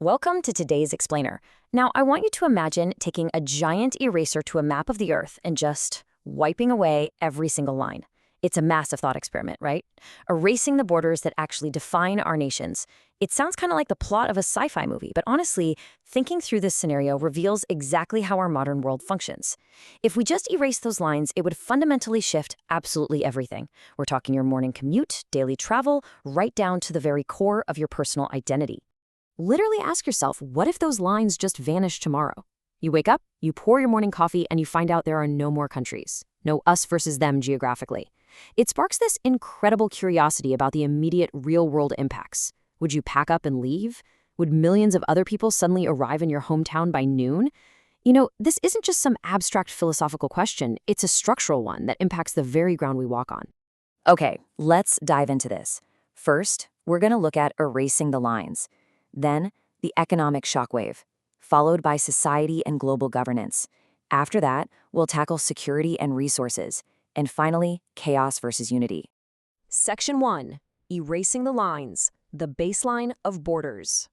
Welcome to today's explainer. Now, I want you to imagine taking a giant eraser to a map of the Earth and just wiping away every single line. It's a massive thought experiment, right? Erasing the borders that actually define our nations. It sounds kind of like the plot of a sci-fi movie, but honestly, thinking through this scenario reveals exactly how our modern world functions. If we just erase those lines, it would fundamentally shift absolutely everything. We're talking your morning commute, daily travel, right down to the very core of your personal identity. Literally ask yourself, what if those lines just vanish tomorrow? You wake up, you pour your morning coffee, and you find out there are no more countries. No us versus them geographically. It sparks this incredible curiosity about the immediate real-world impacts. Would you pack up and leave? Would millions of other people suddenly arrive in your hometown by noon? You know, this isn't just some abstract philosophical question, it's a structural one that impacts the very ground we walk on. Okay, let's dive into this. First, we're going to look at erasing the lines. Then, the economic shockwave, followed by society and global governance. After that, we'll tackle security and resources. And finally, chaos versus unity. Section 1. Erasing the lines, the baseline of borders.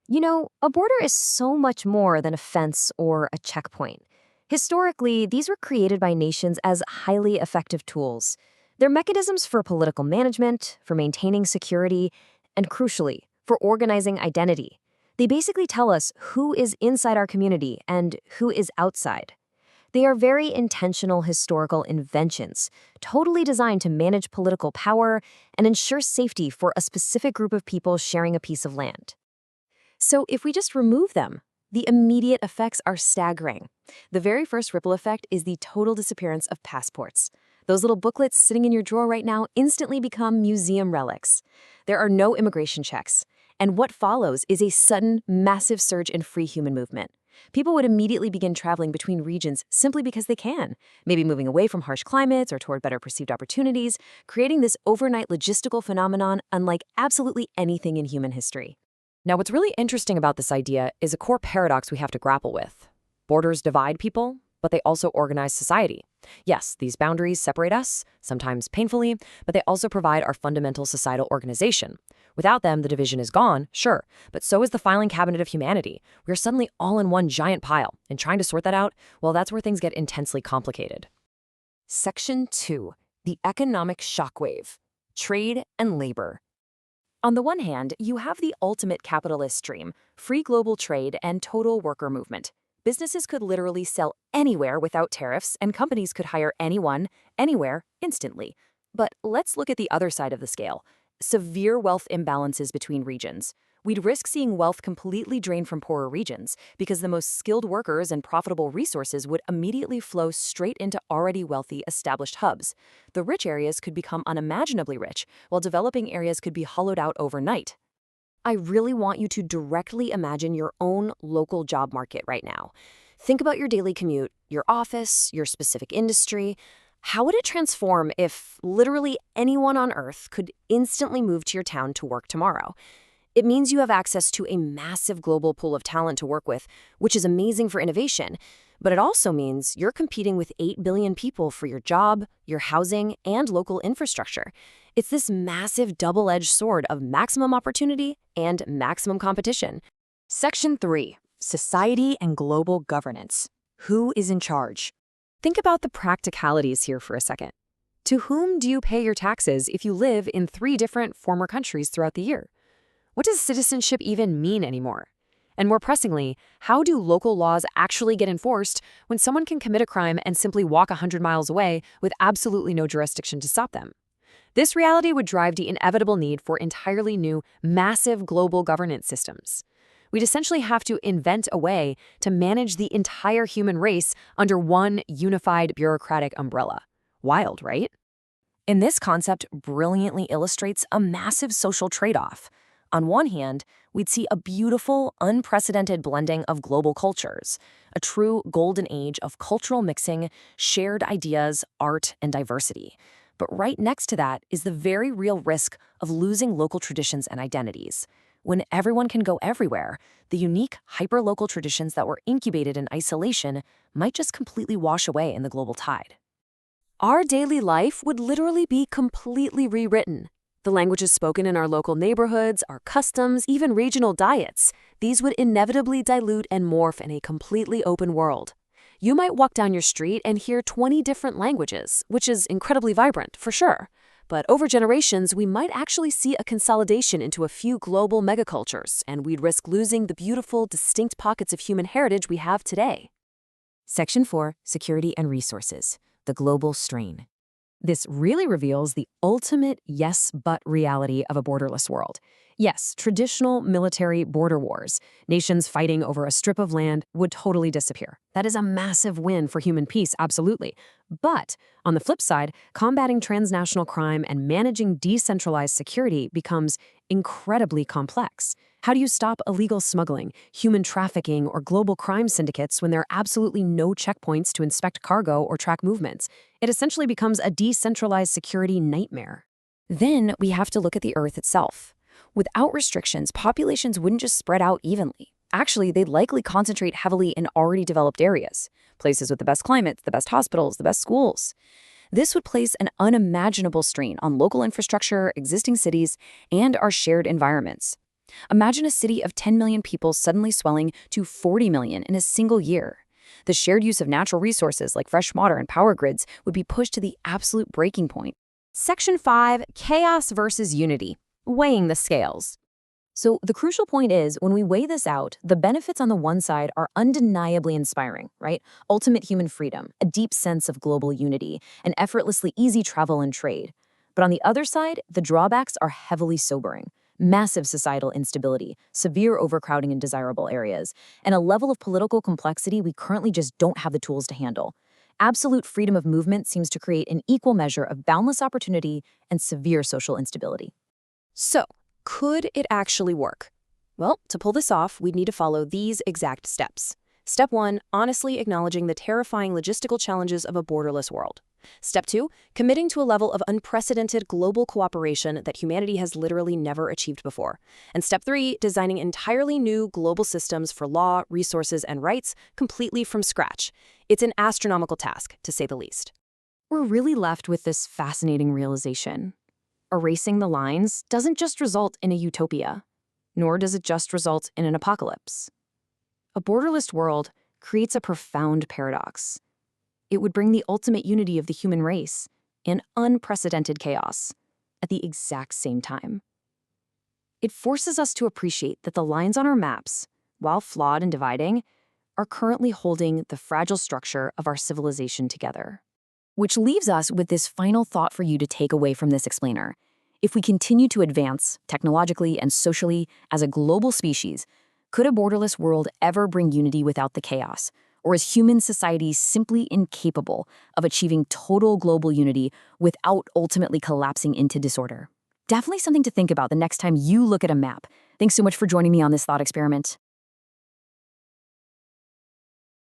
You know, a border is so much more than a fence or a checkpoint. Historically, these were created by nations as highly effective tools. They're mechanisms for political management, for maintaining security, and crucially, for organizing identity. They basically tell us who is inside our community and who is outside. They are very intentional historical inventions, totally designed to manage political power and ensure safety for a specific group of people sharing a piece of land. So if we just remove them, the immediate effects are staggering. The very first ripple effect is the total disappearance of passports. Those little booklets sitting in your drawer right now instantly become museum relics. There are no immigration checks. And what follows is a sudden, massive surge in free human movement. People would immediately begin traveling between regions simply because they can, maybe moving away from harsh climates or toward better perceived opportunities, creating this overnight logistical phenomenon unlike absolutely anything in human history. Now, what's really interesting about this idea is a core paradox we have to grapple with. Borders divide people, but they also organize society. Yes, these boundaries separate us, sometimes painfully, but they also provide our fundamental societal organization. Without them, the division is gone, sure, but so is the filing cabinet of humanity. We're suddenly all in one giant pile, and trying to sort that out, well, that's where things get intensely complicated. Section 2. The economic shockwave, trade and labor. On the one hand, you have the ultimate capitalist dream, free global trade and total worker movement. Businesses could literally sell anywhere without tariffs, and companies could hire anyone, anywhere, instantly. But let's look at the other side of the scale. Severe wealth imbalances between regions. We'd risk seeing wealth completely drained from poorer regions because the most skilled workers and profitable resources would immediately flow straight into already wealthy, established hubs. The rich areas could become unimaginably rich, while developing areas could be hollowed out overnight. I really want you to directly imagine your own local job market right now. Think about your daily commute, your office, your specific industry. How would it transform if literally anyone on Earth could instantly move to your town to work tomorrow? It means you have access to a massive global pool of talent to work with, which is amazing for innovation. But it also means you're competing with 8 billion people for your job, your housing, and local infrastructure. It's this massive double-edged sword of maximum opportunity and maximum competition. Section 3. Society and global governance. Who is in charge? Think about the practicalities here for a second. To whom do you pay your taxes if you live in 3 different former countries throughout the year? What does citizenship even mean anymore? And more pressingly, how do local laws actually get enforced when someone can commit a crime and simply walk 100 miles away with absolutely no jurisdiction to stop them? This reality would drive the inevitable need for entirely new, massive global governance systems. We'd essentially have to invent a way to manage the entire human race under one unified bureaucratic umbrella. Wild, right? And this concept brilliantly illustrates a massive social trade-off. On one hand, we'd see a beautiful, unprecedented blending of global cultures, a true golden age of cultural mixing, shared ideas, art, and diversity. But right next to that is the very real risk of losing local traditions and identities. When everyone can go everywhere, the unique, hyper-local traditions that were incubated in isolation might just completely wash away in the global tide. Our daily life would literally be completely rewritten. The languages spoken in our local neighborhoods, our customs, even regional diets, these would inevitably dilute and morph in a completely open world. You might walk down your street and hear 20 different languages, which is incredibly vibrant, for sure. But over generations, we might actually see a consolidation into a few global megacultures, and we'd risk losing the beautiful, distinct pockets of human heritage we have today. Section 4, Security and Resources, the Global Strain. This really reveals the ultimate yes-but reality of a borderless world. Yes, traditional military border wars, nations fighting over a strip of land, would totally disappear. That is a massive win for human peace, absolutely. But on the flip side, combating transnational crime and managing decentralized security becomes incredibly complex. How do you stop illegal smuggling, human trafficking, or global crime syndicates when there are absolutely no checkpoints to inspect cargo or track movements? It essentially becomes a decentralized security nightmare. Then we have to look at the Earth itself. Without restrictions, populations wouldn't just spread out evenly. Actually, they'd likely concentrate heavily in already developed areas, places with the best climates, the best hospitals, the best schools. This would place an unimaginable strain on local infrastructure, existing cities, and our shared environments. Imagine a city of 10 million people suddenly swelling to 40 million in a single year. The shared use of natural resources like fresh water and power grids would be pushed to the absolute breaking point. Section 5, Chaos versus Unity, weighing the scales. So the crucial point is, when we weigh this out, the benefits on the one side are undeniably inspiring, right? Ultimate human freedom, a deep sense of global unity, and effortlessly easy travel and trade. But on the other side, the drawbacks are heavily sobering. Massive societal instability, severe overcrowding in desirable areas, and a level of political complexity we currently just don't have the tools to handle. Absolute freedom of movement seems to create an equal measure of boundless opportunity and severe social instability. So, could it actually work? Well, to pull this off, we'd need to follow these exact steps. Step 1, honestly acknowledging the terrifying logistical challenges of a borderless world. Step 2, committing to a level of unprecedented global cooperation that humanity has literally never achieved before. And Step 3, designing entirely new global systems for law, resources, and rights completely from scratch. It's an astronomical task, to say the least. We're really left with this fascinating realization. Erasing the lines doesn't just result in a utopia, nor does it just result in an apocalypse. A borderless world creates a profound paradox. It would bring the ultimate unity of the human race and unprecedented chaos at the exact same time. It forces us to appreciate that the lines on our maps, while flawed and dividing, are currently holding the fragile structure of our civilization together. Which leaves us with this final thought for you to take away from this explainer. If we continue to advance technologically and socially as a global species, could a borderless world ever bring unity without the chaos? Or is human society simply incapable of achieving total global unity without ultimately collapsing into disorder? Definitely something to think about the next time you look at a map. Thanks so much for joining me on this thought experiment.